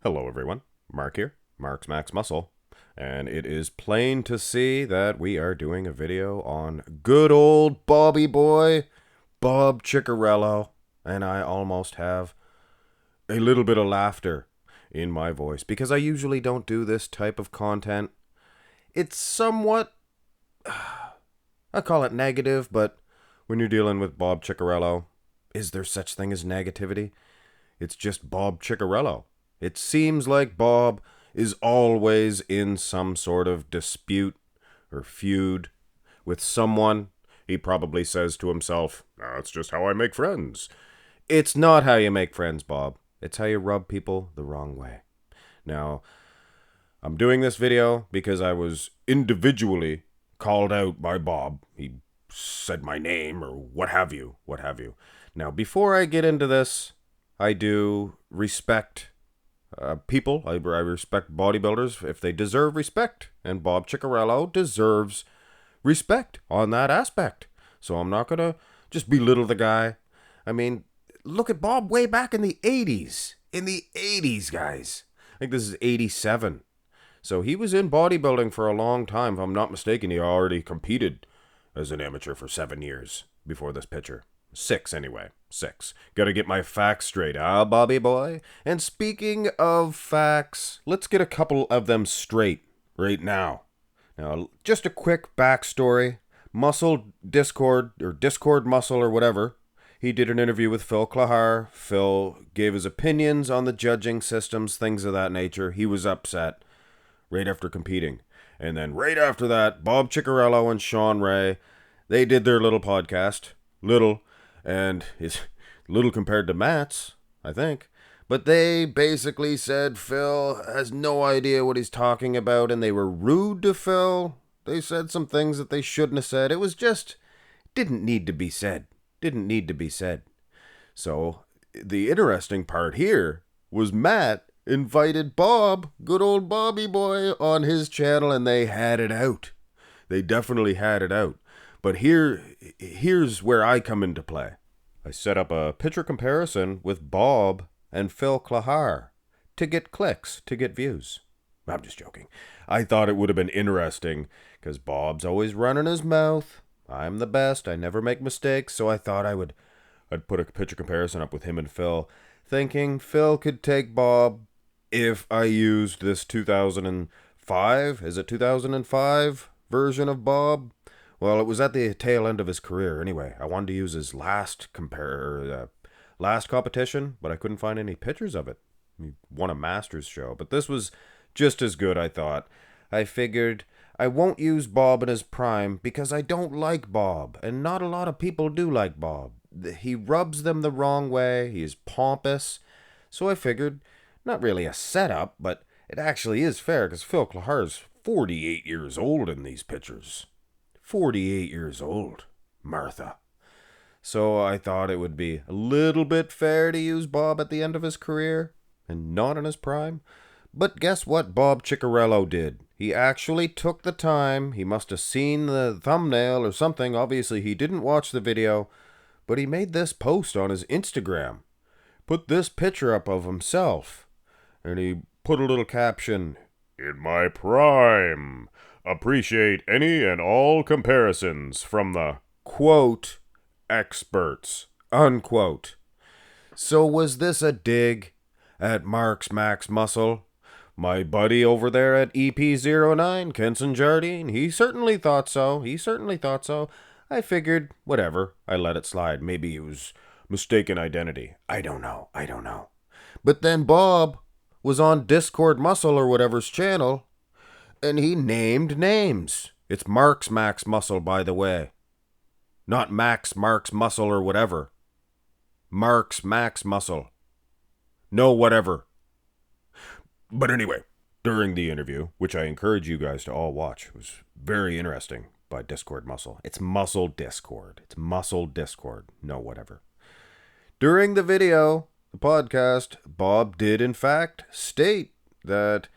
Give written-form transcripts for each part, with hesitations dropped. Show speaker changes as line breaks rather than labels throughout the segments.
Hello everyone, Mark here, Mark's Max Muscle, and it is plain to see that we are doing a video on good old Bobby boy, Bob Cicherillo, and I almost have a little bit of laughter in my voice because I usually don't do this type of content. It's somewhat, I call it negative, but when you're dealing with Bob Cicherillo, is there such thing as negativity? It's just Bob Cicherillo. It seems like Bob is always in some sort of dispute or feud with someone. He probably says to himself, "That's just how I make friends." It's not how you make friends, Bob. It's how you rub people the wrong way. Now, I'm doing this video because I was individually called out by Bob. He said my name or what have you. Now, before I get into this, I do respect people. I respect bodybuilders if they deserve respect, and Bob Cicherillo deserves respect on that aspect. So I'm not gonna just belittle the guy. I mean, look at Bob way back in the 80s. In the 80s, guys. I think this is 87. So he was in bodybuilding for a long time. If I'm not mistaken, he already competed as an amateur for 7 years before this picture. 6 anyway. 6. Gotta get my facts straight, Bobby boy? And speaking of facts, let's get a couple of them straight right now. Now, just a quick backstory. Discord Muscle or whatever. He did an interview with Phil Clahar. Phil gave his opinions on the judging systems, things of that nature. He was upset right after competing. And then right after that, Bob Cicherillo and Sean Ray, they did their little podcast. And it's little compared to Matt's, I think. But they basically said Phil has no idea what he's talking about, and they were rude to Phil. They said some things that they shouldn't have said. It was just, didn't need to be said. So, the interesting part here was Matt invited Bob, good old Bobby boy, on his channel, and they had it out. They definitely had it out. But here's where I come into play. I set up a picture comparison with Bob and Phil Clahar to get clicks, to get views. I'm just joking. I thought it would have been interesting because Bob's always running his mouth. I'm the best. I never make mistakes. So I thought I'd put a picture comparison up with him and Phil, thinking Phil could take Bob if I used this 2005, is it 2005 version of Bob? Well, it was at the tail end of his career anyway. I wanted to use his last competition, but I couldn't find any pictures of it. He won a Masters show, but this was just as good, I thought. I figured I won't use Bob in his prime because I don't like Bob, and not a lot of people do like Bob. He rubs them the wrong way, he is pompous, so I figured, not really a setup, but it actually is fair because Phil Clahar's 48 years old in these pictures. 48 years old, Martha. So I thought it would be a little bit fair to use Bob at the end of his career and not in his prime. But guess what Bob Cicherillo did? He actually took the time. He must have seen the thumbnail or something. Obviously, he didn't watch the video, but he made this post on his Instagram. Put this picture up of himself, and he put a little caption, "In my prime. Appreciate any and all comparisons from the, quote, experts, unquote." So was this a dig at Mark's Max Muscle? My buddy over there at EP09, Kenson Jardine, he certainly thought so. I figured, whatever, I let it slide. Maybe it was mistaken identity. I don't know. But then Bob was on Discord Muscle or whatever's channel, and he named names. It's Mark's Max Muscle, by the way. Not Mark's Muscle or whatever. Mark's Max Muscle. No whatever. But anyway, during the interview, which I encourage you guys to all watch, it was very interesting by Discord Muscle. It's Muscle Discord. No whatever. During the video, the podcast, Bob did in fact state that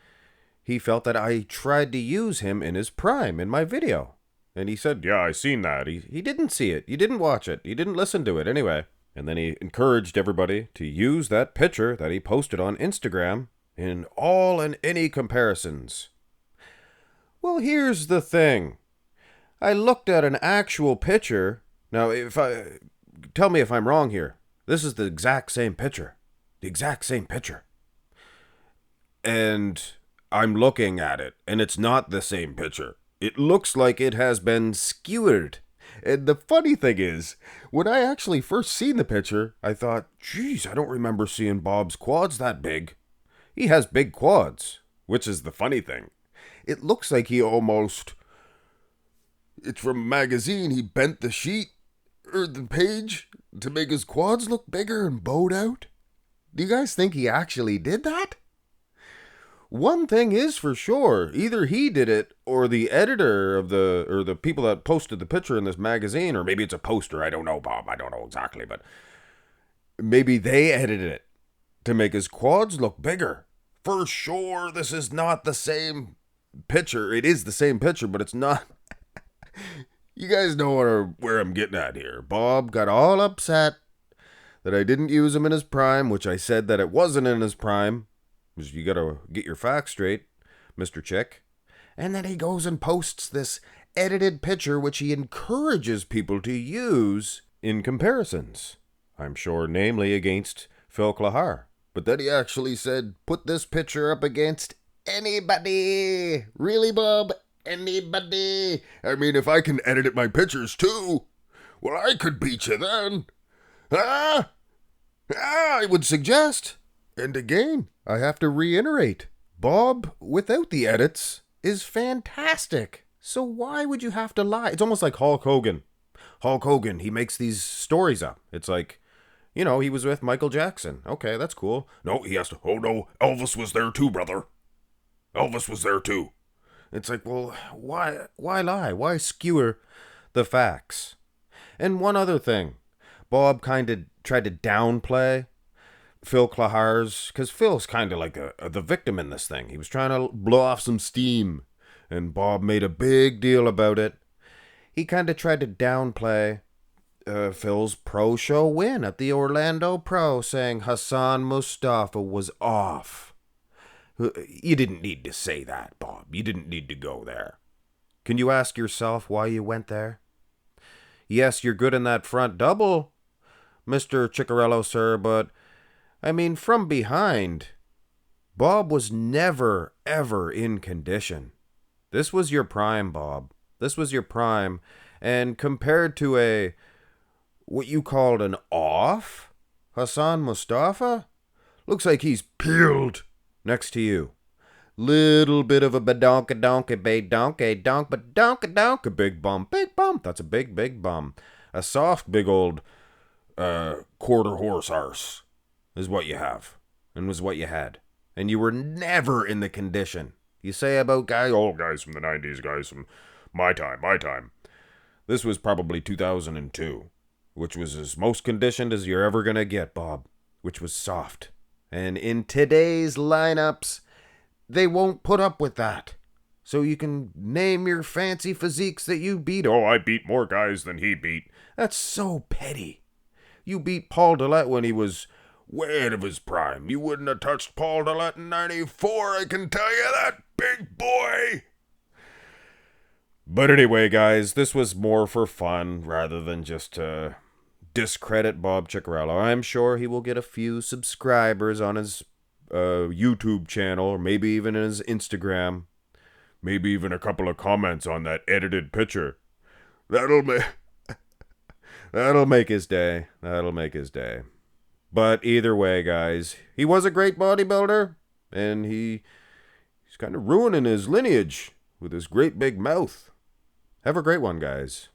he felt that I tried to use him in his prime in my video. And he said, yeah, I seen that. He didn't see it. You didn't watch it. You didn't listen to it anyway. And then he encouraged everybody to use that picture that he posted on Instagram in all and any comparisons. Well, here's the thing. I looked at an actual picture. Now, tell me if I'm wrong here. This is the exact same picture. The exact same picture. And I'm looking at it, and it's not the same picture. It looks like it has been skewered. And the funny thing is, when I actually first seen the picture, I thought, geez, I don't remember seeing Bob's quads that big. He has big quads, which is the funny thing. It looks like he almost... It's from a magazine. He bent the sheet, or the page, to make his quads look bigger and bowed out. Do you guys think he actually did that? One thing is for sure, either he did it or the editor of the people that posted the picture in this magazine, or maybe it's a poster, I don't know, Bob, I don't know exactly, but maybe they edited it to make his quads look bigger. For sure, this is not the same picture. It is the same picture, but it's not. You guys know where I'm getting at here. Bob got all upset that I didn't use him in his prime, which I said that it wasn't in his prime. You gotta get your facts straight, Mr. Chick. And then he goes and posts this edited picture which he encourages people to use in comparisons. I'm sure namely against Phil Clahar. But then he actually said, put this picture up against anybody. Really, Bob? Anybody? I mean, if I can edit my pictures too, well, I could beat you then. I would suggest. And again, I have to reiterate, Bob, without the edits, is fantastic. So why would you have to lie? It's almost like Hulk Hogan. Hulk Hogan, he makes these stories up. It's like, you know, he was with Michael Jackson. Okay, that's cool. No, he has to, oh no, Elvis was there too, brother. Elvis was there too. It's like, well, why lie? Why skewer the facts? And one other thing, Bob kind of tried to downplay Phil Clahar's, because Phil's kind of like the victim in this thing. He was trying to blow off some steam, and Bob made a big deal about it. He kind of tried to downplay Phil's pro show win at the Orlando Pro, saying Hassan Mustafa was off. You didn't need to say that, Bob. You didn't need to go there. Can you ask yourself why you went there? Yes, you're good in that front double, Mr. Cicherillo, sir, but I mean, from behind, Bob was never, ever in condition. This was your prime, Bob. This was your prime. And compared to what you called an off, Hassan Mustafa, looks like he's peeled next to you. Little bit of a badonka-donka, bay-donka-donk, badonka-donka, big bum. That's a big bum. A soft, big old quarter horse arse is what you have, and was what you had. And you were never in the condition. You say about old guys from the 90s, guys from my time. This was probably 2002, which was as most conditioned as you're ever going to get, Bob, which was soft. And in today's lineups, they won't put up with that. So you can name your fancy physiques that you beat. Oh, I beat more guys than he beat. That's so petty. You beat Paul Dillette when he was way out of his prime. You wouldn't have touched Paul Dillette in 94, I can tell you that, big boy. But anyway, guys, this was more for fun rather than just to discredit Bob Cicherillo. I'm sure he will get a few subscribers on his YouTube channel, or maybe even in his Instagram. Maybe even a couple of comments on that edited picture. That'll make his day. That'll make his day. But either way, guys, he was a great bodybuilder, and he's kind of ruining his lineage with his great big mouth. Have a great one, guys.